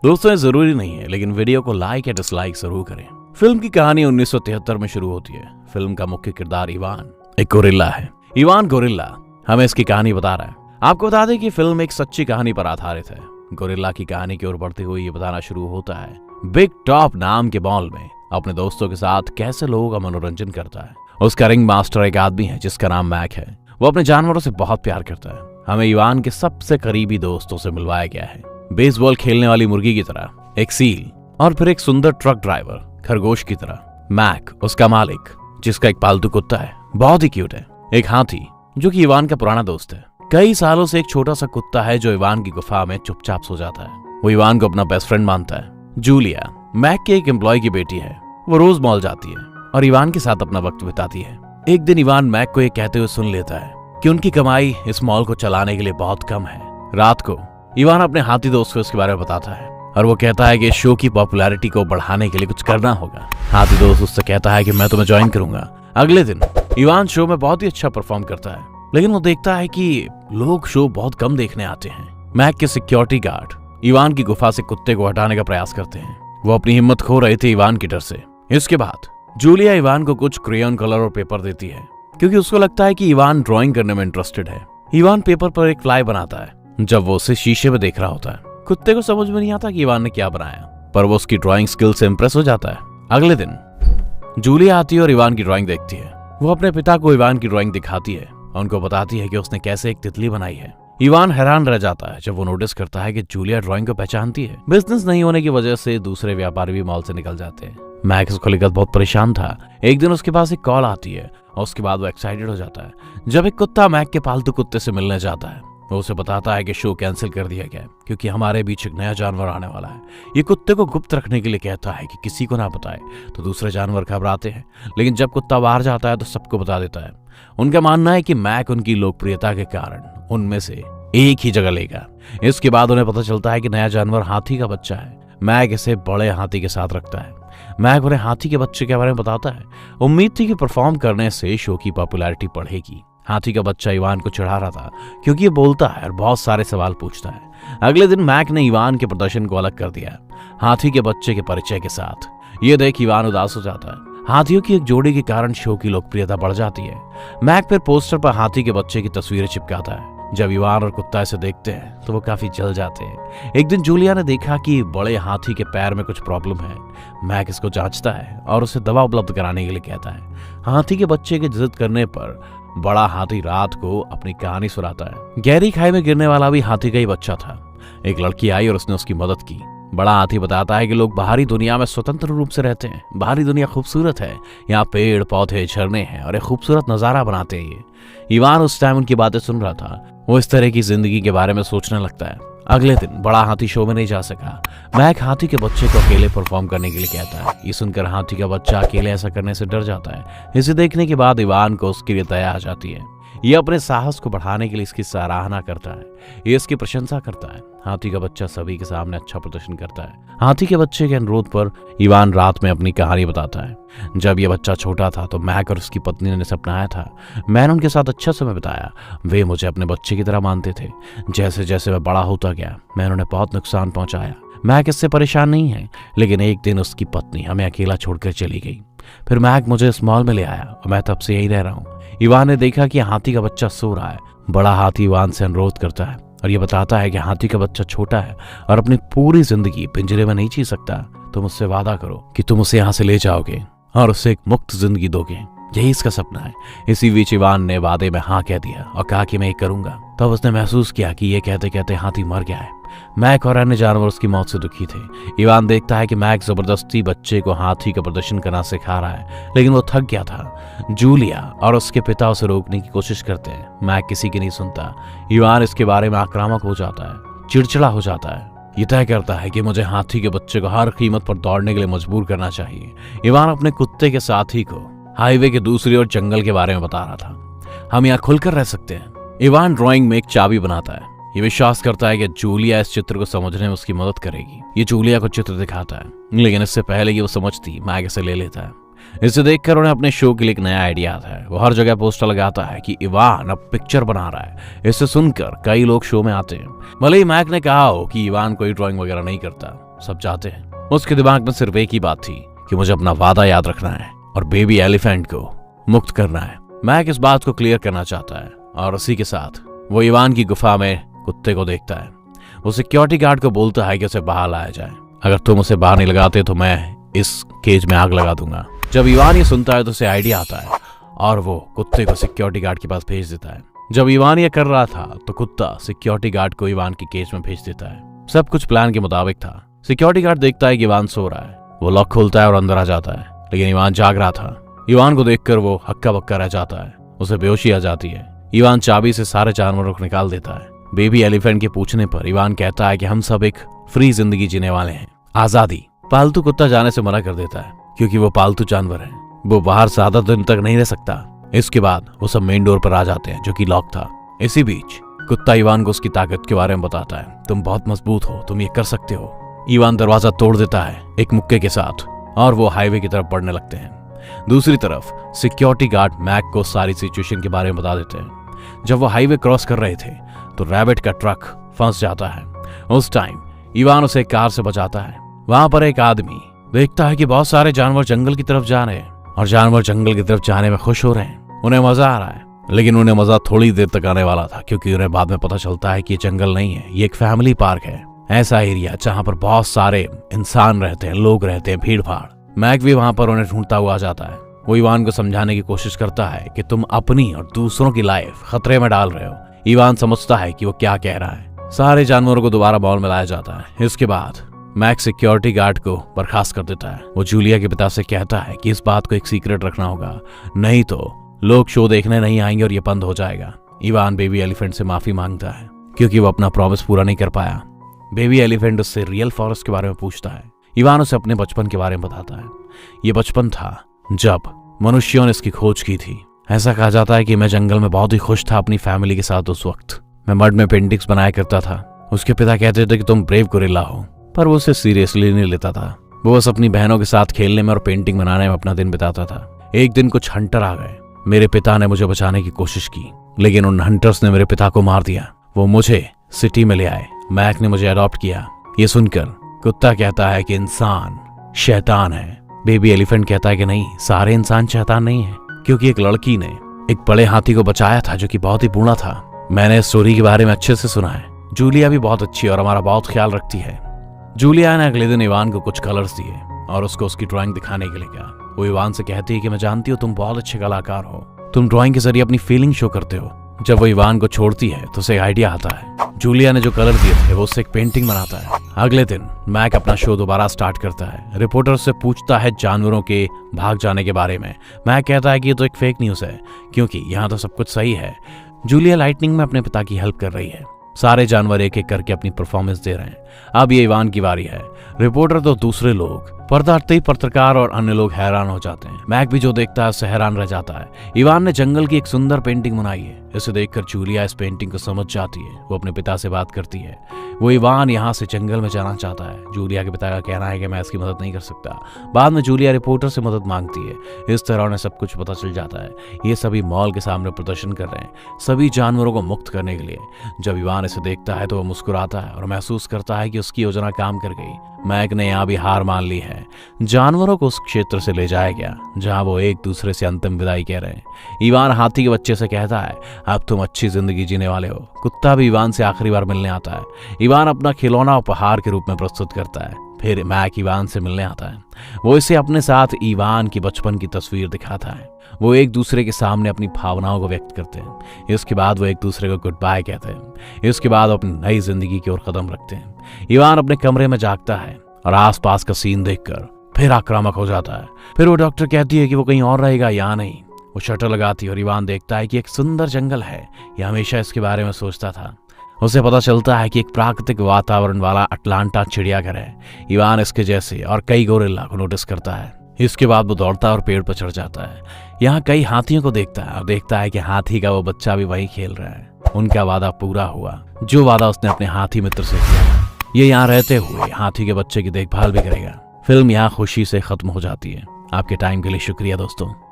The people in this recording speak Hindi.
दोस्तों ये जरूरी नहीं है, लेकिन वीडियो को लाइक या डिसलाइक जरूर करें। फिल्म की कहानी 1973 में शुरू होती है। फिल्म का मुख्य किरदार इवान एक गोरिल्ला है। इवान गोरिल्ला हमें इसकी कहानी बता रहा है। आपको बता दें कि फिल्म एक सच्ची कहानी पर आधारित है। गोरिल्ला की कहानी की ओर बढ़ते हुए ये बताना शुरू होता है बिग टॉप नाम के मॉल में अपने दोस्तों के साथ कैसे लोगों का मनोरंजन करता है। उसका रिंग मास्टर एक आदमी है जिसका नाम मैक है। वो अपने जानवरों से बहुत प्यार करता है। हमें इवान के सबसे करीबी दोस्तों से मिलवाया गया है। बेसबॉल खेलने वाली मुर्गी की तरह, एक सील और फिर एक सुंदर ट्रक ड्राइवर खरगोश की तरह। मैक उसका मालिक जिसका एक पालतू कुत्ता है, बहुत ही क्यूट है। एक हाथी जो कि इवान का पुराना दोस्त है। कई सालों से एक छोटा सा कुत्ता है जो इवान की गुफा में चुपचाप सो जाता है। वो इवान को अपना बेस्ट फ्रेंड मानता है। जूलिया मैक के एक एम्प्लॉय की बेटी है। वो रोज मॉल जाती है और इवान के साथ अपना वक्त बिताती है। एक दिन इवान मैक को ये कहते हुए सुन लेता है कि उनकी कमाई इस मॉल को चलाने के लिए बहुत कम है। रात को इवान अपने हाथी दोस्त को इसके बारे में बताता है और वो कहता है कि शो की पॉपुलैरिटी को बढ़ाने के लिए कुछ करना होगा। हाथी दोस्त उससे कहता है कि मैं तुम्हें ज्वाइन करूंगा। अगले दिन इवान शो में बहुत ही अच्छा परफॉर्म करता है, लेकिन वो देखता है कि लोग शो बहुत कम देखने आते हैं। मैक के सिक्योरिटी गार्ड इवान की गुफा से कुत्ते को हटाने का प्रयास करते हैं। वो अपनी हिम्मत खो रहे थे इवान के डर से। इसके बाद जूलिया इवान को कुछ क्रेयॉन कलर और पेपर देती है क्योंकि उसको लगता है कि इवान ड्राइंग करने में इंटरेस्टेड है। इवान पेपर पर एक फ्लाई बनाता है। जब वो उसे शीशे में देख रहा होता है, कुत्ते को समझ में नहीं आता कि इवान ने क्या बनाया, पर वो उसकी ड्राइंग स्किल से इंप्रेस हो जाता है। अगले दिन जूलिया आती है और इवान की ड्राइंग देखती है। वो अपने पिता को इवान की ड्राइंग दिखाती है और उनको बताती है कि उसने कैसे एक तितली बनाई है। इवान हैरान रह जाता है जब वो नोटिस करता है कि जूलिया ड्राइंग को पहचानती है। बिजनेस नहीं होने की वजह से दूसरे व्यापारी भी मॉल से निकल जाते हैं। मैक इसको लेकर बहुत परेशान था। एक दिन उसके पास एक कॉल आती है और उसके बाद वो एक्साइटेड हो जाता है जब एक कुत्ता मैक के पालतू कुत्ते से मिलने जाता है। वो उसे बताता है कि शो कैंसिल कर दिया गया है क्योंकि हमारे बीच एक नया जानवर आने वाला है। ये कुत्ते को गुप्त रखने के लिए कहता है कि किसी को ना बताए, तो दूसरे जानवर घबराते हैं, लेकिन जब कुत्ता बाहर जाता है तो सबको बता देता है। उनका मानना है कि मैक उनकी लोकप्रियता के कारण उनमें से एक ही जगह लेगा। इसके बाद उन्हें पता चलता है कि नया जानवर हाथी का बच्चा है। मैक इसे बड़े हाथी के साथ रखता है। मैक उन्हें हाथी के बच्चे के बारे में बताता है। उम्मीद थी कि परफॉर्म करने से शो की पॉपुलैरिटी बढ़ेगी। हाथी का बच्चा इवान को चिढ़ा रहा था क्योंकि ये बोलता है और बहुत सारे सवाल पूछता है। अगले दिन मैक ने इवान के प्रदर्शन को अलग कर दिया हाथी के बच्चे के परिचय के साथ। ये देख इवान उदास हो जाता है। हाथियों की एक जोड़ी के कारण शो की लोकप्रियता बढ़ जाती है। मैक फिर पोस्टर पर हाथी के बच्चे की तस्वीरें चिपकाता है। जब इवान और कुत्ता इसे देखते हैं तो वो काफी जल जाते हैं। एक दिन जूलिया ने देखा कि बड़े हाथी के पैर में कुछ प्रॉब्लम है। मैक इसको जांचता है और उसे दवा उपलब्ध कराने के लिए कहता है। हाथी के बच्चे के जिद करने पर बड़ा हाथी रात को अपनी कहानी सुनाता है। गहरी खाई में गिरने वाला भी हाथी का ही बच्चा था। एक लड़की आई और उसने उसकी मदद की। बड़ा हाथी बताता है कि लोग बाहरी दुनिया में स्वतंत्र रूप से रहते हैं। बाहरी दुनिया खूबसूरत है, यहाँ पेड़ पौधे झरने हैं और एक खूबसूरत नजारा बनाते हैं। ये इवान उस टाइम उनकी बातें सुन रहा था। वो इस तरह की जिंदगी के बारे में सोचने लगता है। अगले दिन बड़ा हाथी शो में नहीं जा सका। मैक हाथी के बच्चे को अकेले परफॉर्म करने के लिए कहता है। ये सुनकर हाथी का बच्चा अकेले ऐसा करने से डर जाता है। इसे देखने के बाद इवान को उसके लिए दया आ जाती है। ये अपने साहस को बढ़ाने के लिए इसकी सराहना करता है। ये इसकी प्रशंसा करता है। हाथी का बच्चा सभी के सामने अच्छा प्रदर्शन करता है। हाथी के बच्चे के अनुरोध पर इवान रात में अपनी कहानी बताता है। जब ये बच्चा छोटा था तो मैक और उसकी पत्नी ने सपनाया था। मैंने उनके साथ अच्छा समय बिताया। वे मुझे अपने बच्चे की तरह मानते थे। जैसे जैसे मैं बड़ा होता गया मैंने उन्हें बहुत नुकसान पहुंचाया। मैक इससे परेशान नहीं है, लेकिन एक दिन उसकी पत्नी हमें अकेला छोड़कर चली गई। फिर मैक मुझे इस मॉल में ले आया और मैं तब से यही रह रहा हूँ। इवान ने देखा कि हाथी का बच्चा सो रहा है। बड़ा हाथी इवान से अनुरोध करता है और ये बताता है कि हाथी का बच्चा छोटा है और अपनी पूरी जिंदगी पिंजरे में नहीं जी सकता। तुम उससे वादा करो कि तुम उसे यहाँ से ले जाओगे और उसे एक मुक्त जिंदगी दोगे। यही इसका सपना है। इसी बीच इवान ने वादे में हाँ कह दिया और कहा कि मैं ये करूंगा। तब उसने महसूस किया कि ये कहते कहते हाथी मर गया है। मैक और अन्य जानवर उसकी मौत से दुखी थे। इवान देखता है कि मैक जबरदस्ती बच्चे को हाथी का प्रदर्शन करना सिखा रहा है, लेकिन वो थक गया था। जूलिया और उसके पिता उसे रोकने की कोशिश करते हैं। मैक किसी की नहीं सुनता। इवान इसके बारे में आक्रामक हो जाता है, चिड़चिड़ा हो जाता है। ये तय करता है कि मुझे हाथी के बच्चे को हर कीमत पर दौड़ने के लिए मजबूर करना चाहिए। इवान अपने कुत्ते के साथी को हाईवे के दूसरी ओर जंगल के बारे में बता रहा था। हम यहाँ खुलकर रह सकते हैं। इवान ड्राइंग में एक चाबी बनाता है। ये विश्वास करता है कि जूलिया इस चित्र को समझने में उसकी मदद करेगी। ये जूलिया को चित्र दिखाता है, लेकिन इससे पहले कि वो समझती मैक इसे ले लेता है। इसे देखकर उन्हें अपने शो के लिए एक नया आइडिया आता है। वो हर जगह पोस्टर लगाता है कि इवान अब पिक्चर बना रहा है। इसे सुनकर कई लोग शो में आते हैं। भले ही मैक ने कहा हो कि इवान कोई ड्राइंग वगैरह नहीं करता, सब चाहते हैं। उसके दिमाग में सिर्फ एक ही बात थी कि मुझे अपना वादा याद रखना है और बेबी एलिफेंट को मुक्त करना है। मैक इस बात को क्लियर करना चाहता है और उसी के साथ वो इवान की गुफा में कुत्ते को देखता है। वो सिक्योरिटी गार्ड को बोलता है कि उसे बाहर लाया जाए। अगर तुम उसे बाहर नहीं लगाते तो मैं इस केज में आग लगा दूंगा। जब इवान ये सुनता है तो उसे आइडिया आता है और वो कुत्ते को सिक्योरिटी गार्ड के पास भेज देता है। जब इवान ये कर रहा था तो कुत्ता सिक्योरिटी गार्ड को इवान के केज में भेज देता है। सब कुछ प्लान के मुताबिक था। सिक्योरिटी गार्ड देखता है कि इवान सो रहा है। वो लॉक खोलता है और अंदर आ जाता है, लेकिन इवान जाग रहा था। इवान को देखकर वो हक्का बक्का रह जाता है। उसे बेहोशी आ जाती है। इवान चाबी से सारे जानवरों को निकाल देता है। बेबी एलिफेंट के पूछने पर इवान कहता है कि हम सब एक फ्री जिंदगी जीने वाले हैं, आजादी। पालतू कुत्ता जाने से मना कर देता है क्योंकि वो पालतू जानवर है, वो बाहर ज्यादा दिन तक नहीं रह सकता। इसके बाद वो सब मेन डोर पर आ जाते हैं जो कि लॉक था। इसी बीच कुत्ता इवान को उसकी ताकत के बारे में बताता है। तुम बहुत मजबूत हो, तुम ये कर सकते हो। इवान दरवाजा तोड़ देता है एक मुक्के के साथ और वो हाईवे की तरफ बढ़ने लगते हैं। दूसरी तरफ सिक्योरिटी गार्ड मैक को सारी सिचुएशन के बारे में बता देते हैं। जब वो हाईवे क्रॉस कर रहे थे तो रैबिट का ट्रक फंस जाता है। उस टाइम इवान उसे कार से बचाता है। वहां पर एक आदमी देखता है कि बहुत सारे जानवर जंगल की तरफ जा रहे हैं और जानवर जंगल की तरफ जाने में खुश हो रहे हैं। उन्हें मजा आ रहा है, लेकिन उन्हें मजा थोड़ी देर तक आने वाला था क्योंकि उन्हें बाद में पता चलता है कि ये जंगल नहीं है, ये एक फैमिली पार्क है। ऐसा एरिया जहां पर बहुत सारे इंसान रहते हैं, लोग रहते हैं, भीड़ भाड़। मैक भी वहां पर उन्हें ढूंढता हुआ आ जाता है। वो इवान को समझाने की कोशिश करता है कि तुम अपनी और दूसरों की लाइफ खतरे में डाल रहे हो। इवान समझता है कि वो क्या कह रहा है। सारे जानवरों को दोबारा मॉल में लाया जाता है। इसके बाद मैक सिक्योरिटी गार्ड को बर्खास्त कर देता है। वो जूलिया के पिता से कहता है कि इस बात को एक सीक्रेट रखना होगा, नहीं तो लोग शो देखने नहीं आएंगे और ये बंद हो जाएगा। इवान बेबी एलिफेंट से माफी मांगता है क्योंकि वो अपना प्रॉमिस पूरा नहीं कर पाया। बेबी एलिफेंट उससे रियल फॉरेस्ट के बारे में पूछता है। इवान उसे अपने बचपन के बारे में बताता है। ये बचपन था जब मनुष्यों ने इसकी खोज की थी। ऐसा कहा जाता है कि मैं जंगल में बहुत ही खुश था अपनी फैमिली के साथ। उस वक्त मैं मड में पेंटिंग्स बनाया करता था। उसके पिता कहते थे कि तुम ब्रेव गोरिल्ला हो, पर वो उसे सीरियसली नहीं लेता था। वो बस अपनी बहनों के साथ खेलने में और पेंटिंग बनाने में अपना दिन बिताता था। एक दिन कुछ हंटर आ गए। मेरे पिता ने मुझे बचाने की कोशिश की, लेकिन उन हंटर्स ने मेरे पिता को मार दिया। वो मुझे सिटी में ले आए। मैक ने मुझे अडॉप्ट किया। ये सुनकर कुत्ता कहता है कि इंसान शैतान है। बेबी एलिफेंट कहता है कि नहीं, सारे इंसान शैतान नहीं है, क्योंकि एक लड़की ने एक बड़े हाथी को बचाया था जो कि बहुत ही बूढ़ा था। मैंने इस स्टोरी के बारे में अच्छे से सुना है। जूलिया भी बहुत अच्छी और हमारा बहुत ख्याल रखती है। जूलिया ने अगले दिन इवान को कुछ कलर्स दिए और उसको उसकी ड्राइंग दिखाने के लिए कहा। वो इवान से कहती है कि मैं जानती हूँ तुम बहुत अच्छे कलाकार हो, तुम ड्राइंग के जरिए अपनी फीलिंग शो करते हो। जब वो इवान को छोड़ती है तो उसे आइडिया आता है। जूलिया ने जो कलर दिए थे वो उससे एक पेंटिंग बनाता है। अगले दिन मैक अपना शो दोबारा स्टार्ट करता है। रिपोर्टर से पूछता है जानवरों के भाग जाने के बारे में। मैक कहता है कि ये तो एक फेक न्यूज है क्योंकि यहाँ तो सब कुछ सही है। जूलिया लाइटनिंग में अपने पिता की हेल्प कर रही है। सारे जानवर एक एक करके अपनी परफॉर्मेंस दे रहे हैं। अब ये इवान की बारी है। रिपोर्टर तो दूसरे लोग, पर्दा हटते ही पत्रकार और अन्य लोग हैरान हो जाते हैं। मैक भी जो देखता है उससे हैरान रह जाता है। इवान ने जंगल की एक सुंदर पेंटिंग बनाई है। इसे देखकर जूलिया इस पेंटिंग को समझ जाती है। वो अपने पिता से बात करती है। वो इवान यहाँ से जंगल में जाना चाहता है। जूलिया के पिता का कहना है कि मैं इसकी मदद नहीं कर सकता। बाद में जूलिया रिपोर्टर से मदद मांगती है। इस तरह उन्हें सब कुछ पता चल जाता है। ये सभी मॉल के सामने प्रदर्शन कर रहे हैं सभी जानवरों को मुक्त करने के लिए। जब इवान इसे देखता है तो वो मुस्कुराता है और महसूस करता है कि उसकी योजना काम कर गई। मैक ने यहाँ भी हार मान ली है। जानवरों को उस क्षेत्र से ले जाया गया जहाँ वो एक दूसरे से अंतिम विदाई कह रहे हैं। इवान हाथी के बच्चे से कहता है अब तुम अच्छी जिंदगी जीने वाले हो। कुत्ता भी इवान से आखिरी बार मिलने आता है। इवान अपना खिलौना उपहार के रूप में प्रस्तुत करता है। फिर मैक इवान से मिलने आता है। वो इसे अपने साथ इवान की बचपन की तस्वीर दिखाता है। वो एक दूसरे के सामने अपनी भावनाओं को व्यक्त करते हैं। इसके बाद वो एक दूसरे को गुड बाय कहते हैं। इसके बाद वो अपनी नई जिंदगी की ओर कदम रखते हैं। इवान अपने कमरे में जागता है और आसपास का सीन देखकर फिर आक्रामक हो जाता है। फिर वो डॉक्टर कहती है कि वो कहीं और रहेगा या नहीं। वो शटर लगाती है और इवान देखता है कि एक सुंदर जंगल है। यह हमेशा इसके बारे में सोचता था। उसे पता चलता है कि एक प्राकृतिक वातावरण वाला अटलांटा चिड़ियाघर है। इवान इसके जैसे और कई गोरिल्ला को नोटिस करता है। इसके बाद वो दौड़ता और पेड़ पर चढ़ जाता है। यहाँ कई हाथियों को देखता है और देखता है कि हाथी का वो बच्चा भी वहीं खेल रहा है। उनका वादा पूरा हुआ, जो वादा उसने अपने हाथी मित्र से किया। ये यहाँ रहते हुए हाथी के बच्चे की देखभाल भी करेगा। फिल्म यहाँ खुशी से खत्म हो जाती है। आपके टाइम के लिए शुक्रिया दोस्तों।